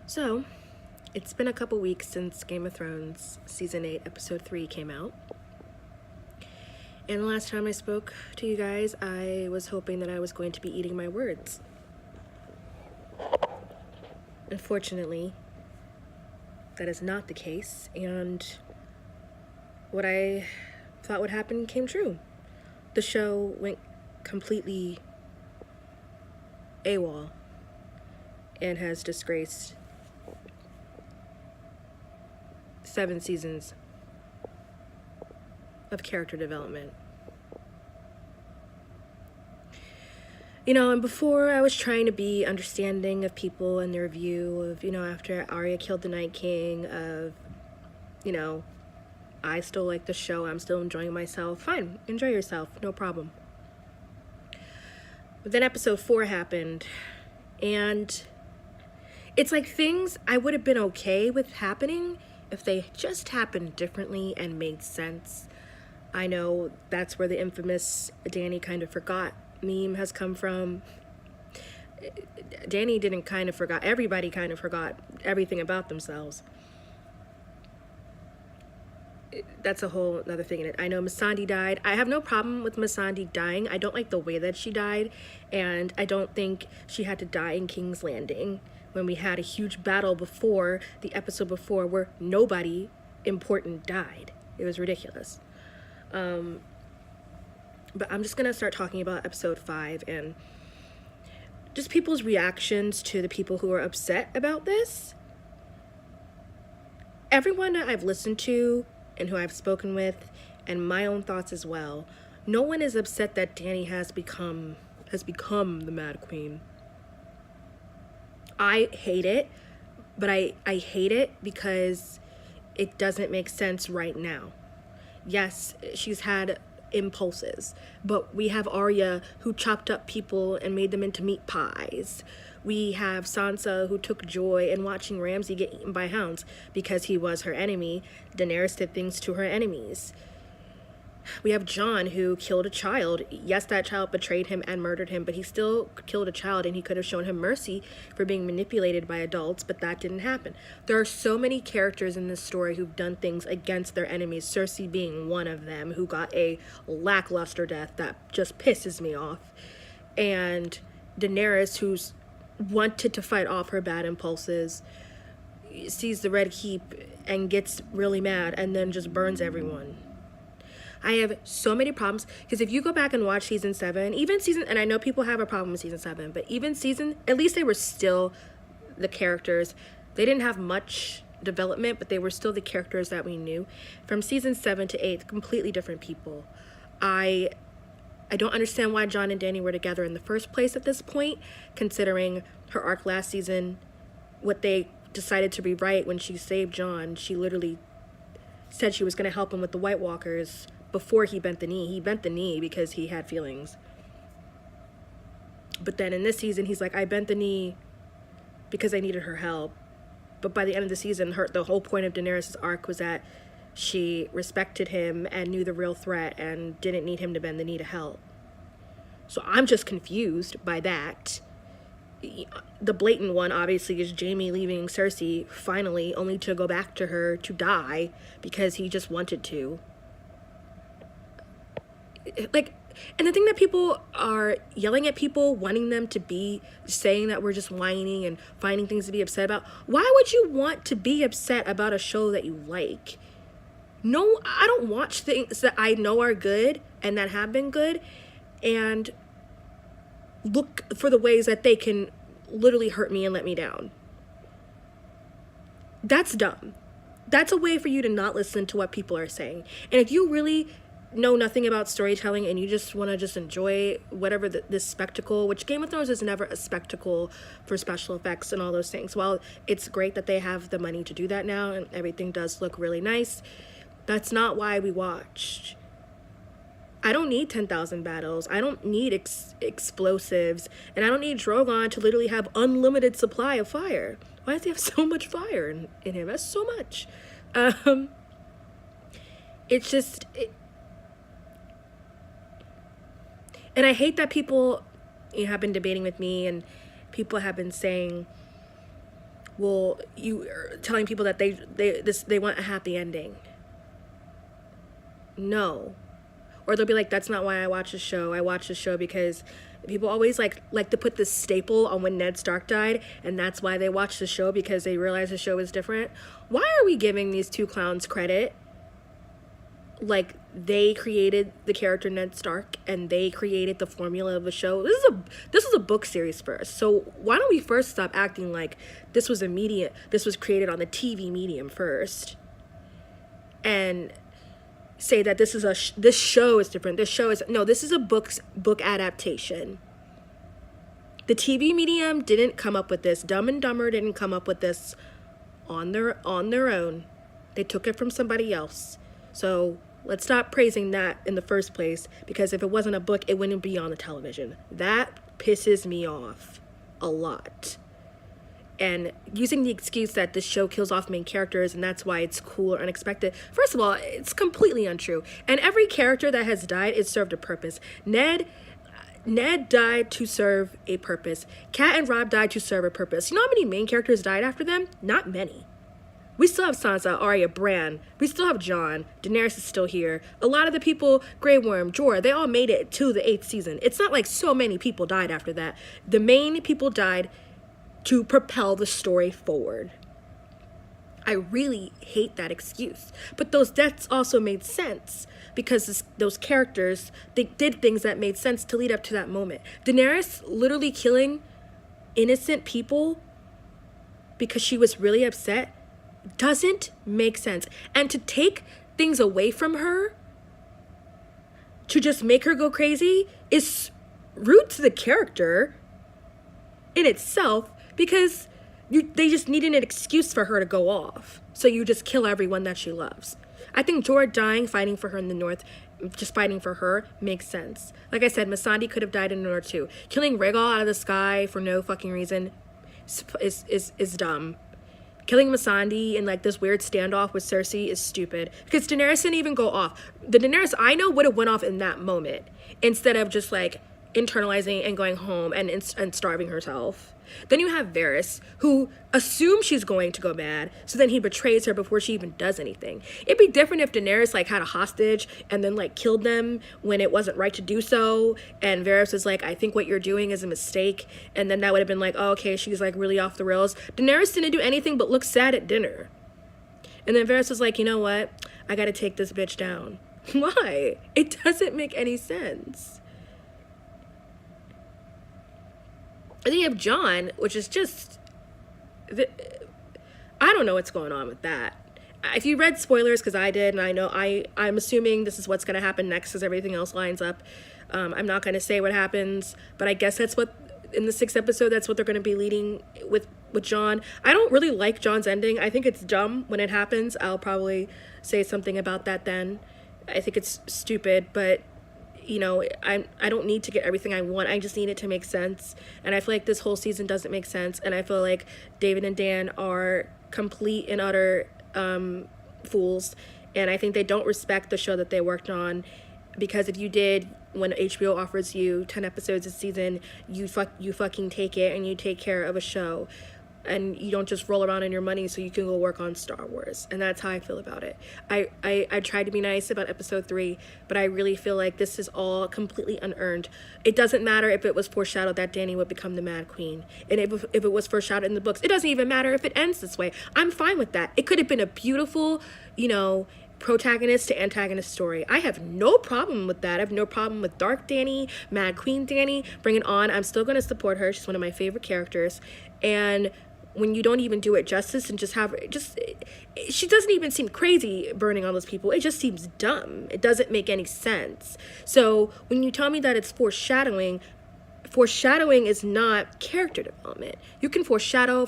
So, it's been a couple weeks since Game of Thrones Season 8, Episode 3 came out. And the last time I spoke to you guys, I was hoping that I was going to be eating my words. Unfortunately, that is not the case, and what I thought would happen came true. The show went completely AWOL and has disgraced 7 seasons of character development. And before I was trying to be understanding of people and their view of, after Arya killed the Night King, of, I still like the show, I'm still enjoying myself. Fine, enjoy yourself, no problem. But then episode 4 happened, and it's like things I would have been okay with happening if they just happened differently and made sense. I know that's where the infamous Dany kind of forgot meme has come from. Dany didn't kind of forgot, everybody kind of forgot everything about themselves. That's a whole other thing in it. I know Missandei died. I have no problem with Missandei dying. I don't like the way that she died, and I don't think she had to die in King's Landing when we had a huge battle before, the episode before, where nobody important died. It was ridiculous. But I'm just going to start talking about episode 5 and just people's reactions to the people who are upset about this. Everyone that I've listened to and who I've spoken with, and my own thoughts as well, no one is upset that Dany has become the Mad Queen. I hate it, but I hate it because it doesn't make sense right now. Yes, she's had impulses, but we have Arya who chopped up people and made them into meat pies. We have Sansa who took joy in watching Ramsay get eaten by hounds because he was her enemy. Daenerys did things to her enemies. We have Jon who killed a child. Yes, that child betrayed him and murdered him, but he still killed a child, and he could have shown him mercy for being manipulated by adults, but that didn't happen. There are so many characters in this story who've done things against their enemies, Cersei being one of them, who got a lackluster death that just pisses me off. And Daenerys, who's wanted to fight off her bad impulses, sees the Red Keep and gets really mad and then just burns everyone. I have so many problems, because if you go back and watch season 7, and I know people have a problem with season 7, but at least they were still the characters. They didn't have much development, but they were still the characters that we knew. From season 7 to 8, completely different people. I don't understand why Jon and Dany were together in the first place at this point, considering her arc last season, what they decided to rewrite when she saved Jon. She literally said she was going to help him with the White Walkers before he bent the knee. He bent the knee because he had feelings. But then in this season, he's like, I bent the knee because I needed her help. But by the end of the season, the whole point of Daenerys' arc was that she respected him and knew the real threat and didn't need him to bend the knee to help. So I'm just confused by that. The blatant one, obviously, is Jaime leaving Cersei, finally, only to go back to her to die because he just wanted to. And the thing that people are yelling at people, wanting them to be saying that we're just whining and finding things to be upset about. Why would you want to be upset about a show that you like? No, I don't watch things that I know are good and that have been good and look for the ways that they can literally hurt me and let me down. That's dumb. That's a way for you to not listen to what people are saying. And if you really know nothing about storytelling and you just want to just enjoy whatever this spectacle, which Game of Thrones is never a spectacle for special effects and all those things. While it's great that they have the money to do that now and everything does look really nice, that's not why we watched. I don't need 10,000 battles. I don't need explosives. And I don't need Drogon to literally have unlimited supply of fire. Why does he have so much fire in him? That's so much. It's just... And I hate that people have been debating with me and people have been saying, will you telling people that they want a happy ending. No. Or they'll be like, that's not why I watch the show. I watch the show because people always like to put this staple on when Ned Stark died, and that's why they watch the show, because they realize the show is different. Why are we giving these two clowns credit? Like, they created the character Ned Stark, and they created the formula of the show. This is a book series first. So why don't we first stop acting like this was created on the TV medium first, and say that this show is different. This is a book adaptation. The TV medium didn't come up with this. Dumb and Dumber didn't come up with this on their own. They took it from somebody else. So let's stop praising that in the first place, because if it wasn't a book, it wouldn't be on the television. That pisses me off a lot. And using the excuse that this show kills off main characters and that's why it's cool or unexpected. First of all, it's completely untrue. And every character that has died, it served a purpose. Ned died to serve a purpose. Kat and Rob died to serve a purpose. You know how many main characters died after them? Not many. We still have Sansa, Arya, Bran. We still have Jon. Daenerys is still here. A lot of the people, Grey Worm, Jorah, they all made it to the 8th season. It's not like so many people died after that. The main people died to propel the story forward. I really hate that excuse. But those deaths also made sense, because those characters, they did things that made sense to lead up to that moment. Daenerys literally killing innocent people because she was really upset doesn't make sense. And to take things away from her, to just make her go crazy, is rude to the character in itself, because they just needed an excuse for her to go off. So you just kill everyone that she loves. I think Jorah dying, fighting for her in the north, just fighting for her, makes sense. Like I said, Missandei could have died in the north too. Killing Rhaegal out of the sky for no fucking reason is dumb. Killing Missandei in like this weird standoff with Cersei is stupid, because Daenerys didn't even go off. The Daenerys I know would have went off in that moment, instead of just like internalizing and going home and starving herself. Then you have Varys, who assumes she's going to go mad, so then he betrays her before she even does anything. It'd be different if Daenerys like had a hostage and then like killed them when it wasn't right to do so, and Varys was like, I think what you're doing is a mistake, and then that would have been like, oh, okay, she's like really off the rails. Daenerys didn't do anything but look sad at dinner. And then Varys was like, you know what? I gotta take this bitch down. Why? It doesn't make any sense. And then you have Jon, which is just, I don't know what's going on with that. If you read spoilers, because I did, and I know I'm assuming this is what's going to happen next as everything else lines up. I'm not going to say what happens, but I guess that's what, in the 6th episode, that's what they're going to be leading with Jon. I don't really like Jon's ending. I think it's dumb when it happens. I'll probably say something about that then. I think it's stupid, but you know, I don't need to get everything I want. I just need it to make sense. And I feel like this whole season doesn't make sense. And I feel like David and Dan are complete and utter fools. And I think they don't respect the show that they worked on. Because if you did, when HBO offers you 10 episodes a season, you fucking take it and you take care of a show. And you don't just roll around in your money so you can go work on Star Wars. And that's how I feel about it. I tried to be nice about episode 3, but I really feel like this is all completely unearned. It doesn't matter if it was foreshadowed that Dany would become the Mad Queen. And if it was foreshadowed in the books, it doesn't even matter if it ends this way. I'm fine with that. It could have been a beautiful, you know, protagonist to antagonist story. I have no problem with that. I have no problem with Dark Dany, Mad Queen Dany. Bring it on. I'm still going to support her. She's one of my favorite characters. And when you don't even do it justice and she doesn't even seem crazy burning all those people. It just seems dumb. It doesn't make any sense. So when you tell me that it's foreshadowing is not character development. You can foreshadow.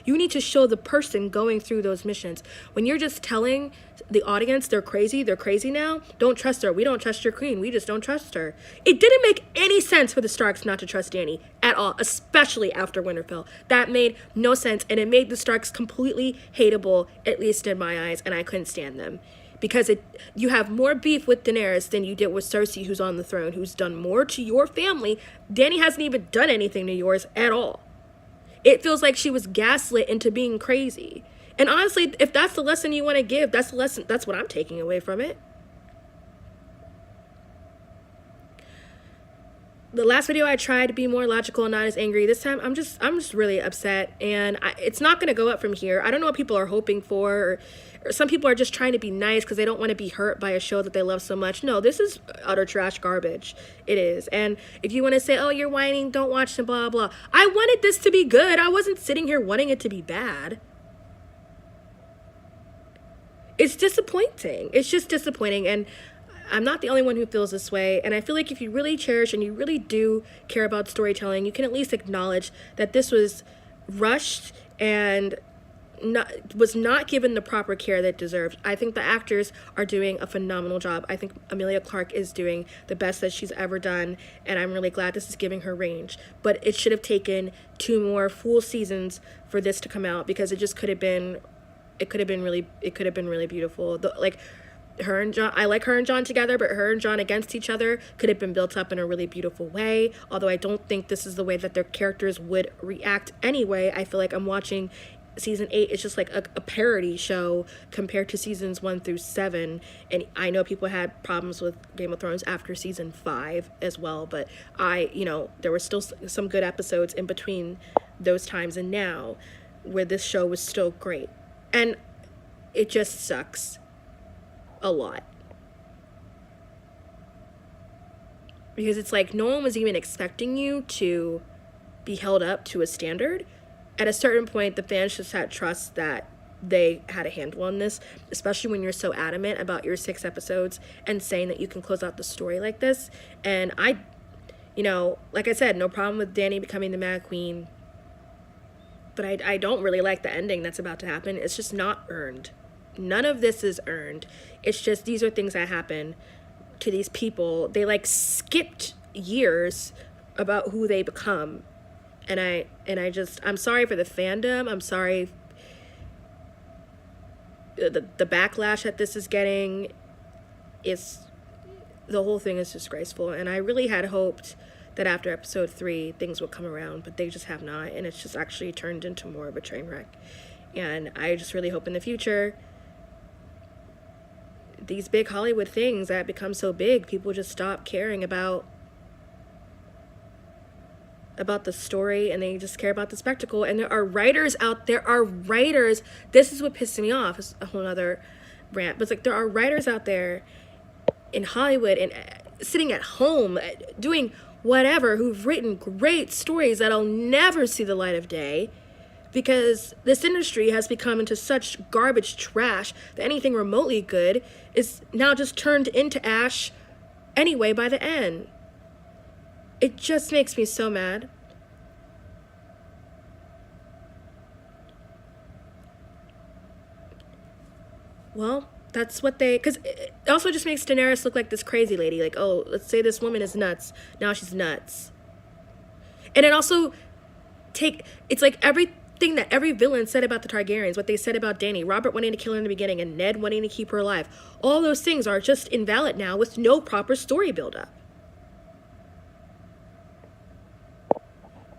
You need to show the person going through those missions. When you're just telling the audience they're crazy now, don't trust her. We don't trust your queen. We just don't trust her. It didn't make any sense for the Starks not to trust Dany at all, especially after Winterfell. That made no sense, and it made the Starks completely hateable, at least in my eyes, and I couldn't stand them. Because you have more beef with Daenerys than you did with Cersei, who's on the throne, who's done more to your family. Dany hasn't even done anything to yours at all. It feels like she was gaslit into being crazy. And honestly, if that's the lesson you want to give, that's the lesson. That's what I'm taking away from it. The last video I tried to be more logical and not as angry. This time I'm just really upset, and it's not going to go up from here. I don't know what people are hoping for, or some people are just trying to be nice because they don't want to be hurt by a show that they love so much. No, this is utter trash garbage. It is. And if you want to say, oh, you're whining, don't watch and blah blah, I wanted this to be good. I wasn't sitting here wanting it to be bad. It's disappointing. It's just disappointing, and I'm not the only one who feels this way. And I feel like if you really cherish and you really do care about storytelling, you can at least acknowledge that this was rushed and was not given the proper care that it deserved. I think the actors are doing a phenomenal job. I think Emilia Clarke is doing the best that she's ever done, and I'm really glad this is giving her range. But it should have taken 2 more full seasons for this to come out, because it just could have been, it could have been really beautiful. Like, her and John, I like her and John together, but her and John against each other could have been built up in a really beautiful way. Although I don't think this is the way that their characters would react anyway. I feel like I'm watching season 8. It's just like a parody show compared to seasons 1 through 7. And I know people had problems with Game of Thrones after season 5 as well, but there were still some good episodes in between those times and now, where this show was still great. And it just sucks a lot, because it's like no one was even expecting you to be held up to a standard. At a certain point, the fans just had trust that they had a handle on this, especially when you're so adamant about your 6 episodes and saying that you can close out the story like this. And I, like I said, no problem with Dany becoming the Mad Queen, but I don't really like the ending that's about to happen. It's just not earned. None of this is earned. It's just, these are things that happen to these people. They like skipped years about who they become. And I'm sorry for the fandom. I'm sorry the backlash that this is getting. The whole thing is disgraceful. And I really had hoped that after episode 3 things would come around, but they just have not. And it's just actually turned into more of a train wreck. And I just really hope in the future, these big Hollywood things that become so big, people just stop caring about the story, and they just care about the spectacle. And there are writers out there, this is what pissed me off. It's a whole other rant, but it's like, there are writers out there in Hollywood and sitting at home doing whatever, who've written great stories that'll never see the light of day, because this industry has become into such garbage trash that anything remotely good is now just turned into ash anyway by the end. It just makes me so mad. Well, that's what because it also just makes Daenerys look like this crazy lady. Like, oh, let's say this woman is nuts. Now she's nuts. And it also it's like everything that every villain said about the Targaryens, what they said about Dany, Robert wanting to kill her in the beginning, and Ned wanting to keep her alive. All those things are just invalid now with no proper story buildup.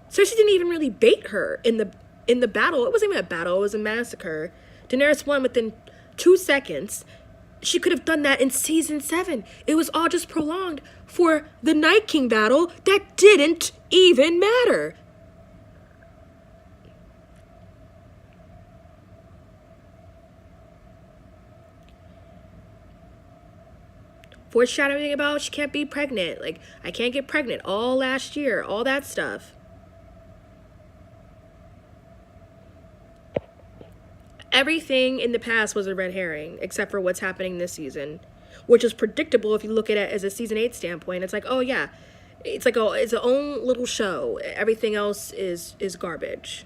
Cersei didn't even really bait her in the battle. It wasn't even a battle, it was a massacre. Daenerys won within 2 seconds. She could have done that in season 7. It was all just prolonged for the Night King battle that didn't even matter. Foreshadowing about she can't be pregnant. Like, I can't get pregnant all last year. All that stuff. Everything in the past was a red herring, except for what's happening this season, which is predictable if you look at it as a season 8 standpoint. It's like, oh yeah, it's like it's its own little show. Everything else is garbage.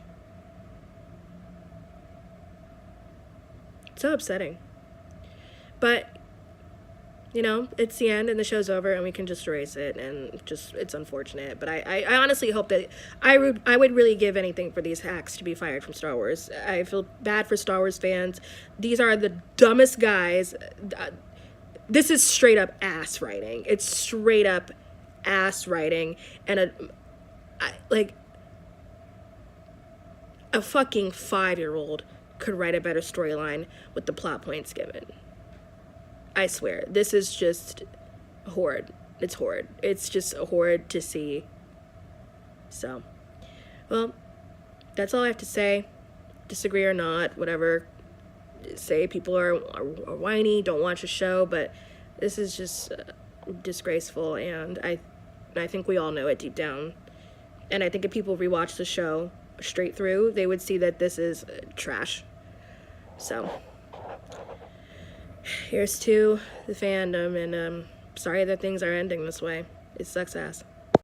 So upsetting. But it's the end and the show's over and we can just erase it, and just, it's unfortunate. But I honestly hope that I would really give anything for these hacks to be fired from Star Wars. I feel bad for Star Wars fans. These are the dumbest guys. This is straight up ass writing. It's straight up ass writing. And A fucking 5-year-old could write a better storyline with the plot points given. I swear, this is just horrid. It's horrid. It's just horrid to see. So, well, that's all I have to say. Disagree or not, whatever. Say people are whiny, don't watch a show, but this is just disgraceful, and I think we all know it deep down. And I think if people rewatch the show straight through, they would see that this is trash. So, here's to the fandom, and sorry that things are ending this way. It sucks ass.